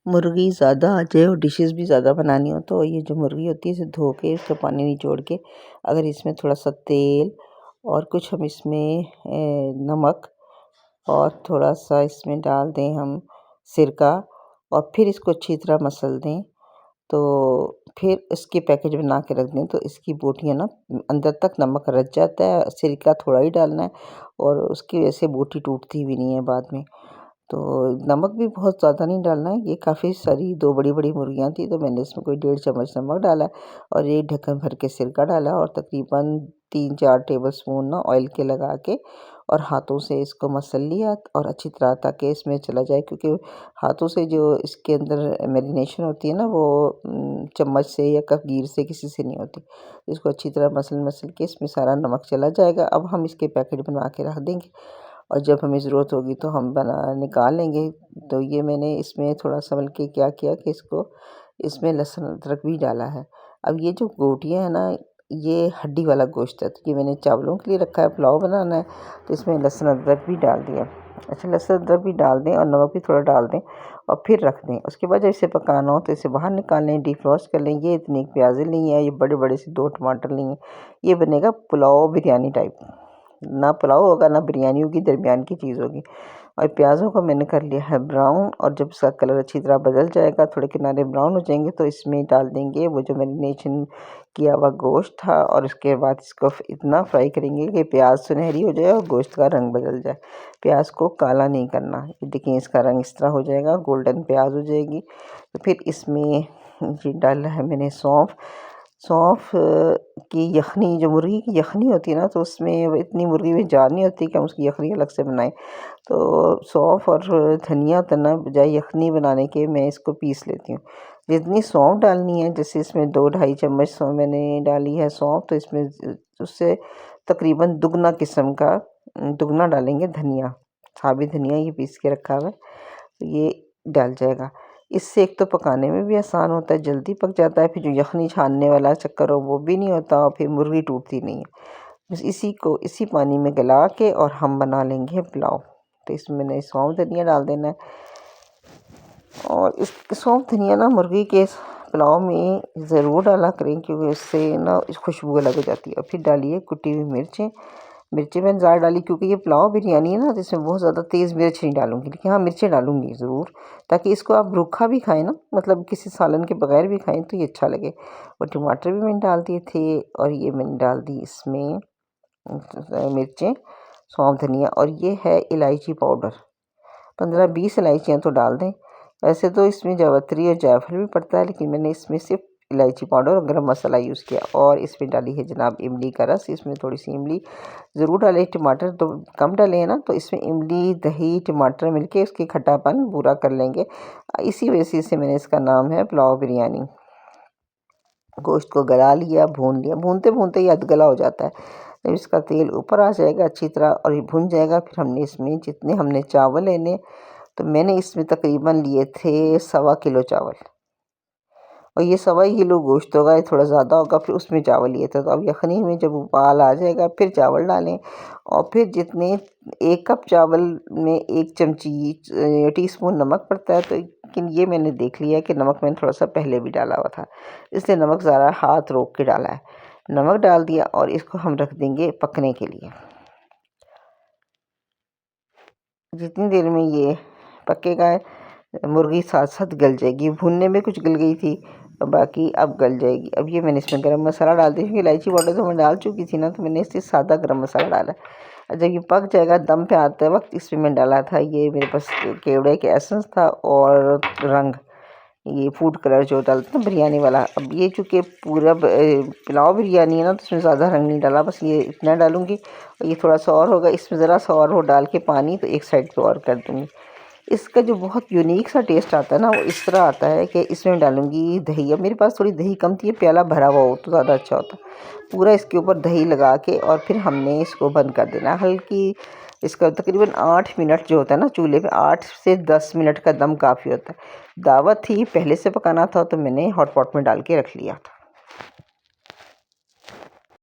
मुर्गी ज़्यादा आ जाए और डिशेस भी ज़्यादा बनानी हो तो ये जो मुर्गी होती है इसे धो के इसका पानी निचोड़ के अगर इसमें थोड़ा सा तेल और कुछ हम इसमें नमक और थोड़ा सा इसमें डाल दें हम सिरका और फिर इसको अच्छी तरह मसल दें तो फिर इसके पैकेज बना के रख दें तो इसकी बोटियाँ ना अंदर तक नमक रच जाता है। सिरका थोड़ा ही डालना है और उसकी वजह से बोटी टूटती भी नहीं है बाद में। तो नमक भी बहुत ज़्यादा नहीं डालना है। ये काफ़ी सारी 2 बड़ी-बड़ी मुर्गियाँ थी तो मैंने इसमें कोई 1.5 चम्मच नमक डाला और ये ढक्कन भर के सिरका डाला और तकरीबन 3-4 टेबलस्पून ना ऑयल के लगा के और हाथों से इसको मसल लिया और अच्छी तरह ताकि इसमें चला जाए, क्योंकि हाथों से जो इसके अंदर मैरिनेशन होती है ना वो चम्मच से या कपगीर से किसी से नहीं होती। इसको अच्छी तरह मसल के इसमें सारा नमक चला जाएगा। अब हम इसके पैकेट बनवा के रख देंगे और जब हमें ज़रूरत होगी तो हम निकाल लेंगे। तो ये मैंने इसमें थोड़ा सा बल्कि क्या किया कि इसमें लहसुन अदरक भी डाला है। अब ये जो बोटियाँ हैं ना ये हड्डी वाला गोश्त है, तो ये मैंने चावलों के लिए रखा है, पुलाव बनाना है तो इसमें लहसुन अदरक भी डाल दिया। अच्छा, लहसुन अदरक भी डाल दें और नमक भी थोड़ा डाल दें और फिर रख दें। उसके बाद जब इसे पकाना हो तो इसे बाहर निकाल लें, डिफ्रॉस्ट कर लें। ये इतनी प्याज़ें नहीं है, ये बड़े बड़े से 2 टमाटर नहीं है। ये बनेगा पुलाव बिरयानी टाइप, ना पुलाव होगा ना बिरयानी होगी, दरमियान की चीज़ होगी। और प्याज़ों को मैंने कर लिया है ब्राउन और जब इसका कलर अच्छी तरह बदल जाएगा, थोड़े किनारे ब्राउन हो जाएंगे तो इसमें डाल देंगे वो जो मैरिनेशन किया हुआ गोश्त था और उसके बाद इसको इतना फ्राई करेंगे कि प्याज सुनहरी हो जाए और गोश्त का रंग बदल जाए। प्याज को काला नहीं करना। देखिए इसका रंग इस तरह हो जाएगा, गोल्डन प्याज हो जाएगी। तो फिर इसमें ये डाला है मैंने सौंफ की यखनी, जो मुर्गी की यखनी होती है ना तो उसमें इतनी मुर्गी में जान नहीं होती कि हम उसकी यखनी अलग से बनाएं। तो सौंफ और धनिया तना बजाय यखनी बनाने के मैं इसको पीस लेती हूँ। जितनी सौंफ डालनी है, जैसे इसमें 2-2.5 चम्मच सौंफ मैंने डाली है सौंफ, तो इसमें उससे तकरीबन दुगना किस्म का दुगना डालेंगे धनिया, साबित धनिया ये पीस के रखा हुआ है तो ये डाल जाएगा। इससे एक तो पकाने में भी आसान होता है, जल्दी पक जाता है, फिर जो यखनी छानने वाला चक्कर हो वो भी नहीं होता और फिर मुर्गी टूटती नहीं है। बस इसी पानी में गला के और हम बना लेंगे पुलाव। तो इसमें मैंने सौंफ धनिया डाल देना है और इस सौंफ धनिया ना मुर्गी के पुलाव में ज़रूर डाला करें क्योंकि उससे ना खुशबू अलग हो जाती है। और फिर डालिए कुटी हुई मिर्चें मैंने ज़्यादा डाली क्योंकि ये पुलाव बिरयानी है ना तो इसमें बहुत ज़्यादा तेज़ मिर्च नहीं डालूंगी, लेकिन हाँ मिर्चें डालूंगी ज़रूर, ताकि इसको आप रूखा भी खाएं ना, मतलब किसी सालन के बगैर भी खाएं तो ये अच्छा लगे। और टमाटर भी मैंने डाल दिए थे और ये मैंने डाल दी इसमें मिर्चें, सौंफ धनिया और ये है इलायची पाउडर। 15-20 इलायचियाँ तो डाल दें। वैसे तो इसमें जावित्री और जायफल भी पड़ता है, लेकिन मैंने इसमें सिर्फ इलायची पाउडर और गरम मसाला यूज़ किया। और इसमें डाली है जनाब इमली का रस। इसमें थोड़ी सी इमली ज़रूर डालें, टमाटर तो कम डाले हैं ना, तो इसमें इमली दही टमाटर मिलके उसकी खट्टापन पूरा कर लेंगे। इसी वजह से मैंने इसका नाम है पुलाव बिरयानी। गोश्त को गला लिया, भून लिया, भूनते भूनते ही अधगला हो जाता है। जब इसका तेल ऊपर आ जाएगा अच्छी तरह और ये भुन जाएगा, फिर हमने इसमें जितने हमने चावल लेने, तो मैंने इसमें तकरीबन लिए थे 1.25 किलो चावल और ये 1.25 किलो गोश्त होगा, ये थोड़ा ज़्यादा होगा। फिर उसमें चावल लिए थे, तो अब यखनी में जब उबाल आ जाएगा फिर चावल डालें और फिर जितने 1 कप चावल में 1 चमची टीस्पून नमक पड़ता है। तो लेकिन ये मैंने देख लिया कि नमक मैंने थोड़ा सा पहले भी डाला हुआ था, इसलिए नमक ज़रा हाथ रोक के डाला है। नमक डाल दिया और इसको हम रख देंगे पकने के लिए। जितनी देर में ये पकेगा मुर्गी साथ साथ गल जाएगी। भुनने में कुछ गल गई थी और बाकी अब गल जाएगी। अब ये मैंने इसमें गरम मसाला डाल दिया क्योंकि इलायची पाउडर तो मैं डाल चुकी थी ना, तो मैंने इससे सादा गरम मसाला डाला। और जब ये पक जाएगा दम पे आते वक्त इसमें मैं डाला था, ये मेरे पास केवड़े के एसेंस था और रंग, ये फूड कलर जो डालते हैं बिरयानी वाला। अब ये चूँकि पूरा पुलाव बिरयानी है ना तो इसमें ज़्यादा रंग नहीं डाला, बस ये इतना डालूँगी और ये थोड़ा सा और होगा, इसमें ज़रा सा और हो डाल के पानी तो एक साइड पे और कर दूँगी। इसका जो बहुत यूनिक सा टेस्ट आता है ना वो इस तरह आता है कि इसमें डालूँगी दही। अब मेरे पास थोड़ी दही कम थी, प्याला भरा हुआ हो तो ज़्यादा अच्छा होता। पूरा इसके ऊपर दही लगा के और फिर हमने इसको बंद कर देना हल्की। इसका तकरीबन 8 मिनट जो होता है ना चूल्हे पे, 8 से 10 मिनट का दम काफ़ी होता है। दावत थी पहले से पकाना था तो मैंने हॉट पॉट में डाल के रख लिया था।